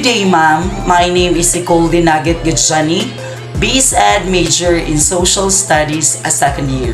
day, ma'am. My name is Nicole Dinaget Gajani, BSEd major in Social Studies, a second year.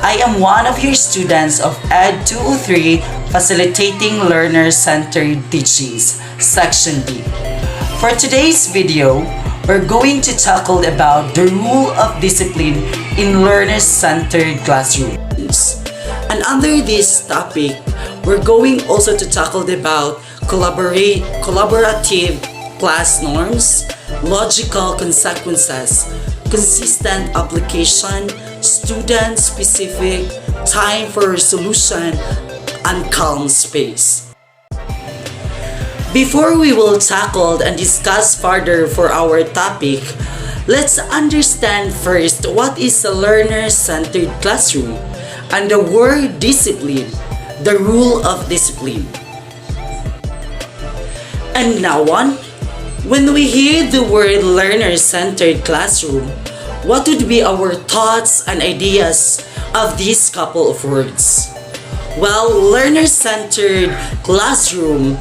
I am one of your students of ED203 Facilitating Learner-Centered Teachings, Section D. For today's video, we're going to tackle about the rule of discipline in learner-centered classrooms. And under this topic, we're going also to tackle about collaborative class norms, logical consequences, consistent application, student-specific, time for resolution, and calm space. Before we will tackle and discuss further for our topic, let's understand first what is a learner-centered classroom and the word discipline, the rule of discipline. And now on, when we hear the word learner-centered classroom, what would be our thoughts and ideas of these couple of words? Well, learner-centered classroom,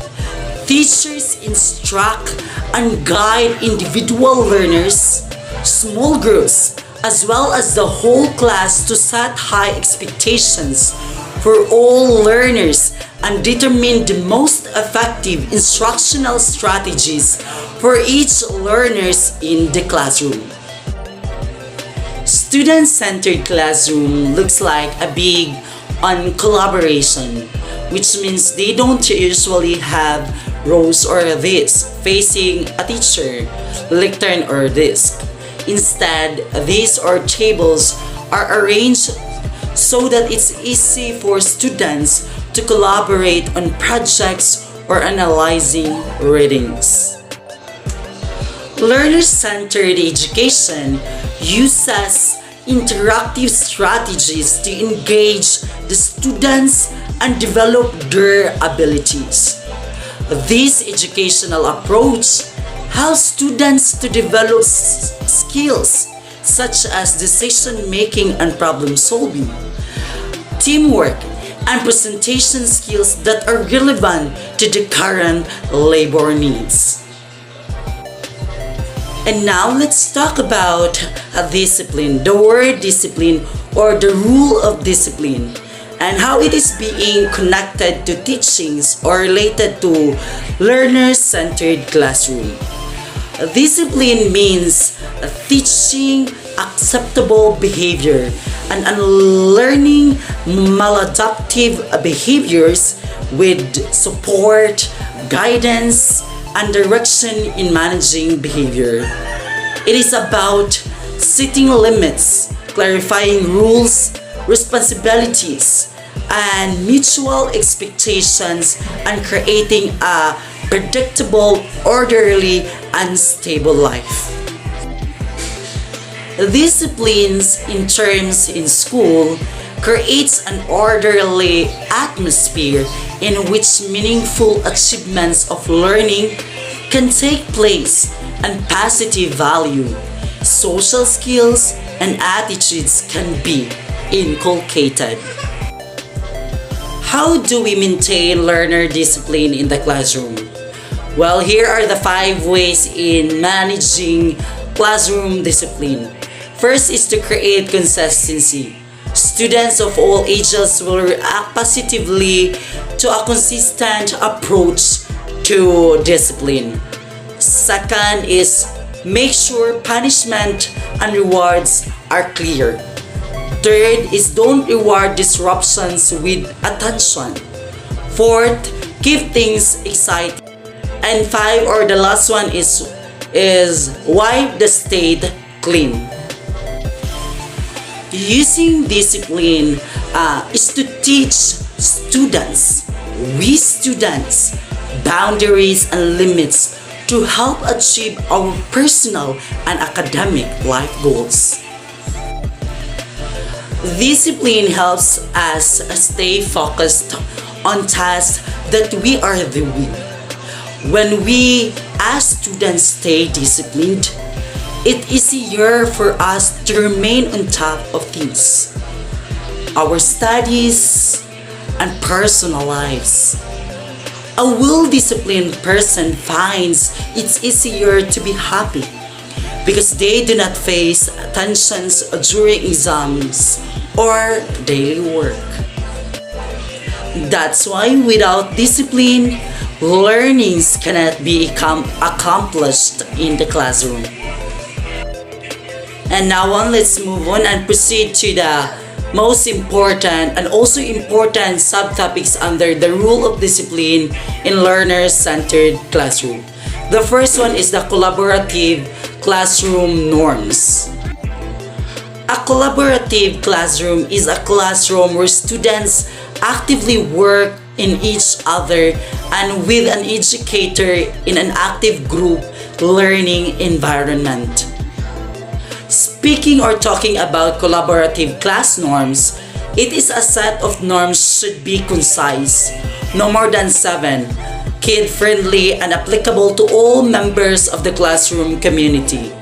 teachers instruct and guide individual learners, small groups, as well as the whole class to set high expectations for all learners and determine the most effective instructional strategies for each learners in the classroom. Student-centered classroom looks like a big on collaboration, which means they don't usually have rows or desks facing a teacher, lectern or desk. Instead, these or tables are arranged so that it's easy for students to collaborate on projects or analyzing readings. Learner-centered education uses interactive strategies to engage the students and develop their abilities. This educational approach helps students to develop skills such as decision-making and problem-solving, teamwork, and presentation skills that are relevant to the current labor needs. And now let's talk about a discipline, the word discipline or the rule of discipline, and how it is being connected to teachings or related to learner-centered classroom. Discipline means teaching acceptable behavior and unlearning maladaptive behaviors with support, guidance, and direction in managing behavior. It is about setting limits, clarifying rules, responsibilities, and mutual expectations, and creating a predictable, orderly, and stable life. Disciplines in terms in school creates an orderly atmosphere in which meaningful achievements of learning can take place and positive value, social skills, and attitudes can be inculcated. How do we maintain learner discipline in the classroom? Well, here are the 5 ways in managing classroom discipline. First is to create consistency. Students of all ages will react positively to a consistent approach to discipline. Second is make sure punishment and rewards are clear. Third is don't reward disruptions with attention. Fourth, keep things exciting. And 5 or the last one is wipe the state clean. Using discipline is to teach students, boundaries and limits to help achieve our personal and academic life goals. Discipline helps us stay focused on tasks that we are doing. When we as students stay disciplined, it's easier for us to remain on top of things, our studies and personal lives. A well-disciplined person finds it's easier to be happy because they do not face tensions during exams or daily work. That's why without discipline, learnings cannot be accomplished in the classroom. And now on, let's move on and proceed to the most important and also important subtopics under the rule of discipline in learner-centered classroom. The first one is the collaborative classroom norms. A collaborative classroom is a classroom where students actively work in each other and with an educator in an active group learning environment. Speaking or talking about collaborative class norms, it is a set of norms should be concise, no more than 7, kid-friendly and applicable to all members of the classroom community.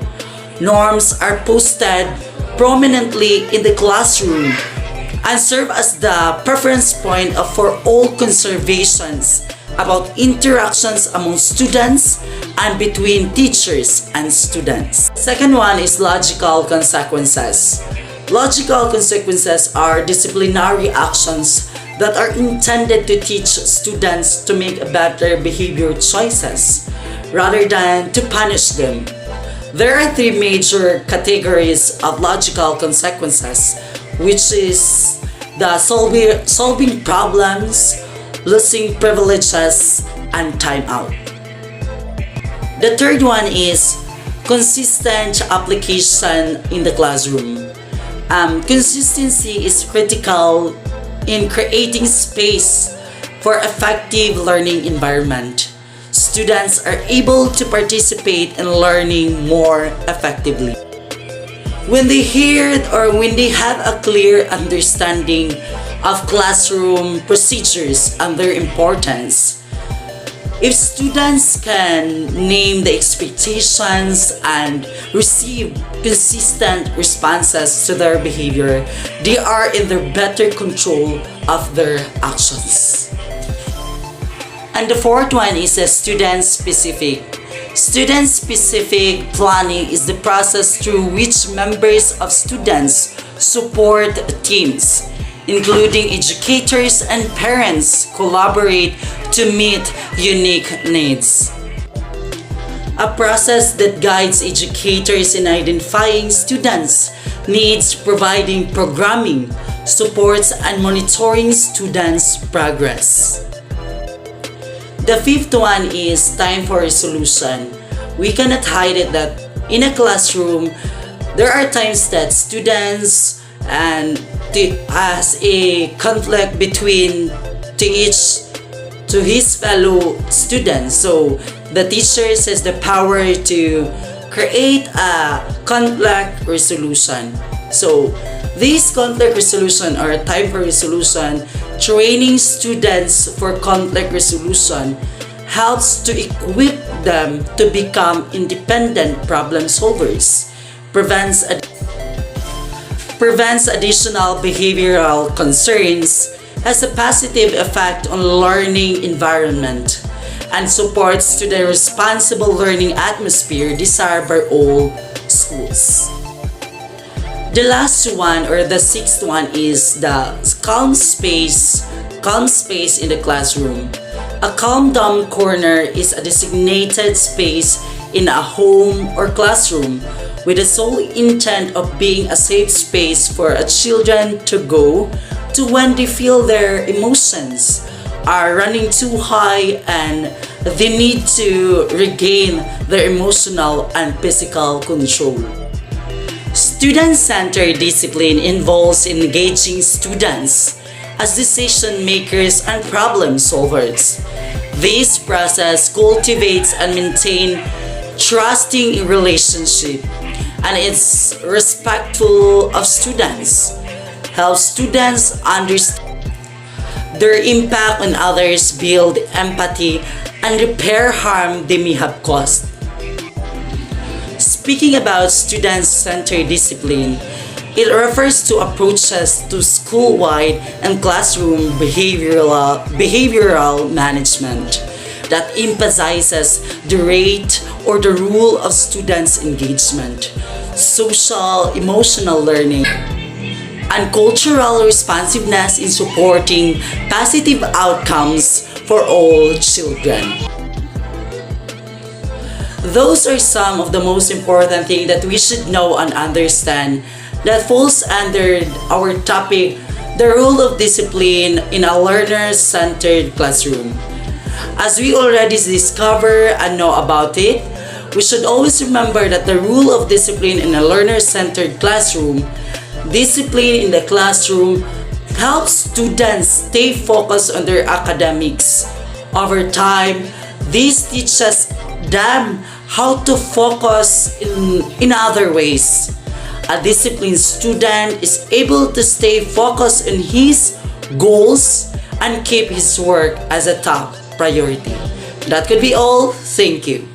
Norms are posted prominently in the classroom and serve as the preference point for all conversations about interactions among students and between teachers and students. Second one is logical consequences. Logical consequences are disciplinary actions that are intended to teach students to make better behavior choices rather than to punish them. There are 3 major categories of logical consequences, which is the solving problems, losing privileges, and timeout. The third one is consistent application in the classroom. Consistency is critical in creating space for effective learning environment. Students are able to participate in learning more effectively when they hear or when they have a clear understanding of classroom procedures and their importance. If students can name the expectations and receive consistent responses to their behavior, they are in the better control of their actions. And the fourth one is a student-specific. Student-specific planning is the process through which members of students support teams, including educators and parents, collaborate to meet unique needs. A process that guides educators in identifying students' needs, providing programming, supports, and monitoring students' progress. The fifth one is time for resolution. We cannot hide it that in a classroom, there are times that students and has a conflict between to his fellow students. So the teacher has the power to create a conflict resolution. So this conflict resolution or time for resolution, training students for conflict resolution helps to equip them to become independent problem solvers, prevents additional behavioral concerns, has a positive effect on learning environment, and supports to the responsible learning atmosphere desired by all schools. The last one or the sixth one is the calm space in the classroom. A calm down corner is a designated space in a home or classroom with the sole intent of being a safe space for children to go to when they feel their emotions are running too high and they need to regain their emotional and physical control. Student-centered discipline involves engaging students as decision makers and problem solvers. This process cultivates and maintains trusting relationship and is respectful of students, helps students understand their impact on others, build empathy, and repair harm they may have caused. Speaking about student-centered discipline, It refers to approaches to school-wide and classroom behavioral management that emphasizes the rate or the rule of students' engagement, social emotional learning, and cultural responsiveness in supporting positive outcomes for all children. Those are some of the most important things that we should know and understand that falls under our topic, the role of discipline in a learner-centered classroom. As we already discover and know about it, we should always remember that the rule of discipline in a learner-centered classroom, discipline in the classroom helps students stay focused on their academics. Over time, this teaches them how to focus in other ways. A disciplined student is able to stay focused on his goals and keep his work as a top priority. That could be all. Thank you.